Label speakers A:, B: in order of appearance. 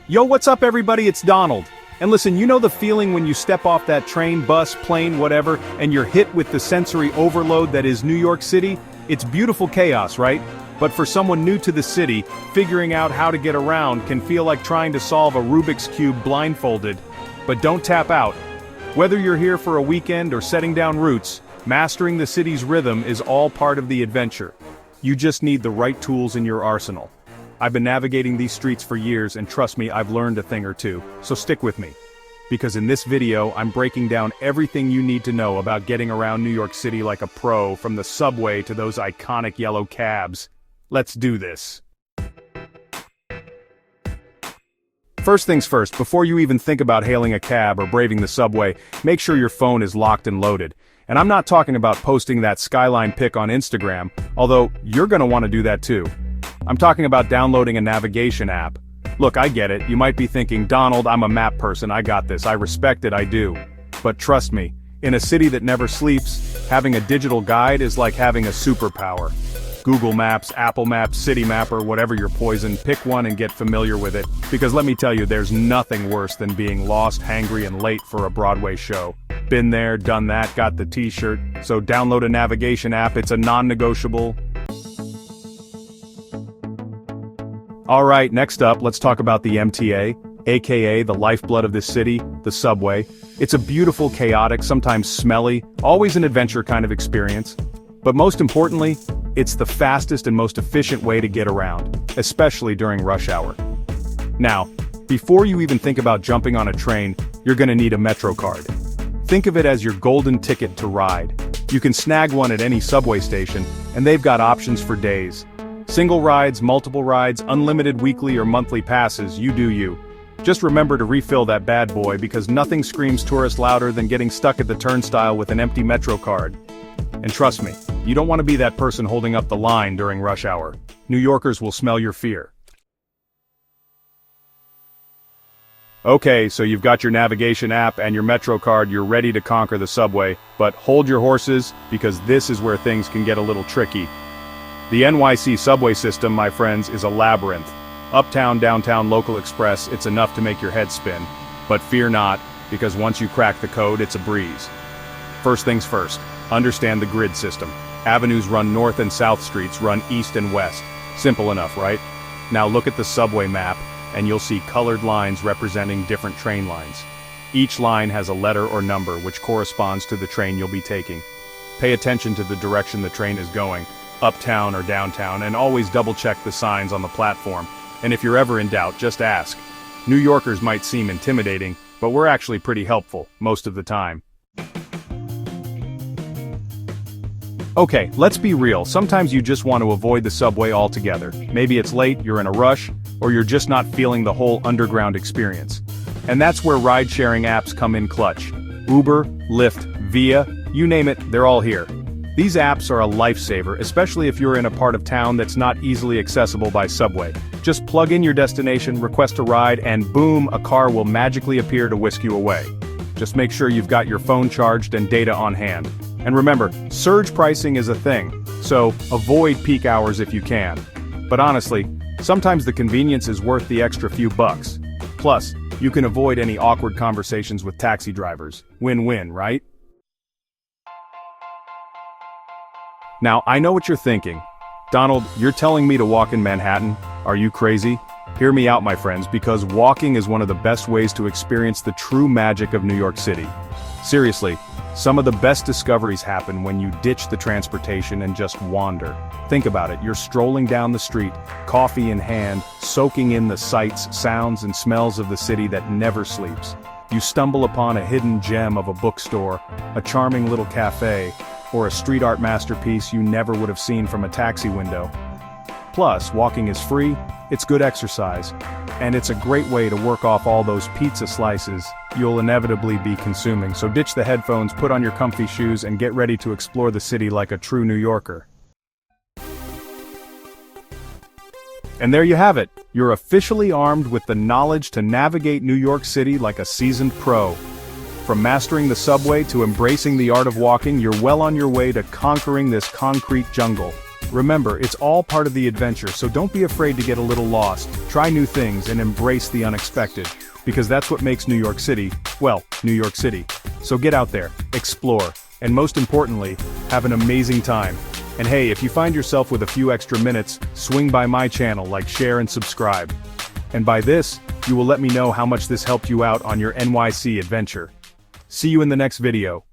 A: Yo, what's up everybody, it's Donald. And listen, you know the feeling when you step off that train, bus, plane, whatever, and you're hit with the sensory overload that is New York City? It's beautiful chaos, right? But for someone new to the city, figuring out how to get around can feel like trying to solve a Rubik's Cube blindfolded. But don't tap out. Whether you're here for a weekend or setting down roots, mastering the city's rhythm is all part of the adventure. You just need the right tools in your arsenal. I've been navigating these streets for years and trust me, I've learned a thing or two, so stick with me. Because in this video, I'm breaking down everything you need to know about getting around New York City like a pro, from the subway to those iconic yellow cabs. Let's do this. First things first, before you even think about hailing a cab or braving the subway, make sure your phone is locked and loaded. And I'm not talking about posting that skyline pic on Instagram, although you're gonna want to do that too. I'm talking about downloading a navigation app. Look, I get it, you might be thinking, Donald, I'm a map person, I got this, I respect it, I do. But trust me, in a city that never sleeps, having a digital guide is like having a superpower. Google Maps, Apple Maps, City Mapper, whatever your poison, pick one and get familiar with it, because let me tell you, there's nothing worse than being lost, hangry, and late for a Broadway show. Been there, done that, got the t-shirt, so download a navigation app, it's a non-negotiable. Alright, next up, let's talk about the MTA, aka the lifeblood of this city, the subway. It's a beautiful, chaotic, sometimes smelly, always an adventure kind of experience. But most importantly, it's the fastest and most efficient way to get around, especially during rush hour. Now, before you even think about jumping on a train, you're gonna need a Metro card. Think of it as your golden ticket to ride. You can snag one at any subway station, and they've got options for days. Single rides, multiple rides, unlimited weekly or monthly passes, you do you. Just remember to refill that bad boy because nothing screams tourist louder than getting stuck at the turnstile with an empty Metro card. And trust me, you don't want to be that person holding up the line during rush hour. New Yorkers will smell your fear. Okay, so you've got your navigation app and your Metro card, you're ready to conquer the subway, but hold your horses because this is where things can get a little tricky. The NYC subway system, my friends, is a labyrinth. Uptown, downtown, local express, it's enough to make your head spin. But fear not, because once you crack the code, it's a breeze. First things first, understand the grid system. Avenues run north and south, streets run east and west. Simple enough, right? Now look at the subway map, and you'll see colored lines representing different train lines. Each line has a letter or number which corresponds to the train you'll be taking. Pay attention to the direction the train is going, uptown or downtown, and always double-check the signs on the platform. And if you're ever in doubt, just ask. New Yorkers might seem intimidating, but we're actually pretty helpful, most of the time. Okay, let's be real, sometimes you just want to avoid the subway altogether. Maybe it's late, you're in a rush, or you're just not feeling the whole underground experience. And that's where ride-sharing apps come in clutch. Uber, Lyft, Via, you name it, they're all here. These apps are a lifesaver, especially if you're in a part of town that's not easily accessible by subway. Just plug in your destination, request a ride, and boom, a car will magically appear to whisk you away. Just make sure you've got your phone charged and data on hand. And remember, surge pricing is a thing, so avoid peak hours if you can. But honestly, sometimes the convenience is worth the extra few bucks. Plus, you can avoid any awkward conversations with taxi drivers. Win-win, right? Now, I know what you're thinking. Donald, you're telling me to walk in Manhattan? Are you crazy? Hear me out, my friends, because walking is one of the best ways to experience the true magic of New York City. Seriously, some of the best discoveries happen when you ditch the transportation and just wander. Think about it, you're strolling down the street, coffee in hand, soaking in the sights, sounds, and smells of the city that never sleeps. You stumble upon a hidden gem of a bookstore, a charming little cafe, or a street art masterpiece you never would have seen from a taxi window. Plus, walking is free, it's good exercise, and it's a great way to work off all those pizza slices you'll inevitably be consuming. So ditch the headphones, put on your comfy shoes, and get ready to explore the city like a true New Yorker. And there you have it, you're officially armed with the knowledge to navigate New York City like a seasoned pro. From mastering the subway to embracing the art of walking, you're well on your way to conquering this concrete jungle. Remember, it's all part of the adventure, so don't be afraid to get a little lost, try new things, and embrace the unexpected. Because that's what makes New York City, well, New York City. So get out there, explore, and most importantly, have an amazing time. And hey, if you find yourself with a few extra minutes, swing by my channel, like, share, and subscribe. And by this, you will let me know how much this helped you out on your NYC adventure. See you in the next video.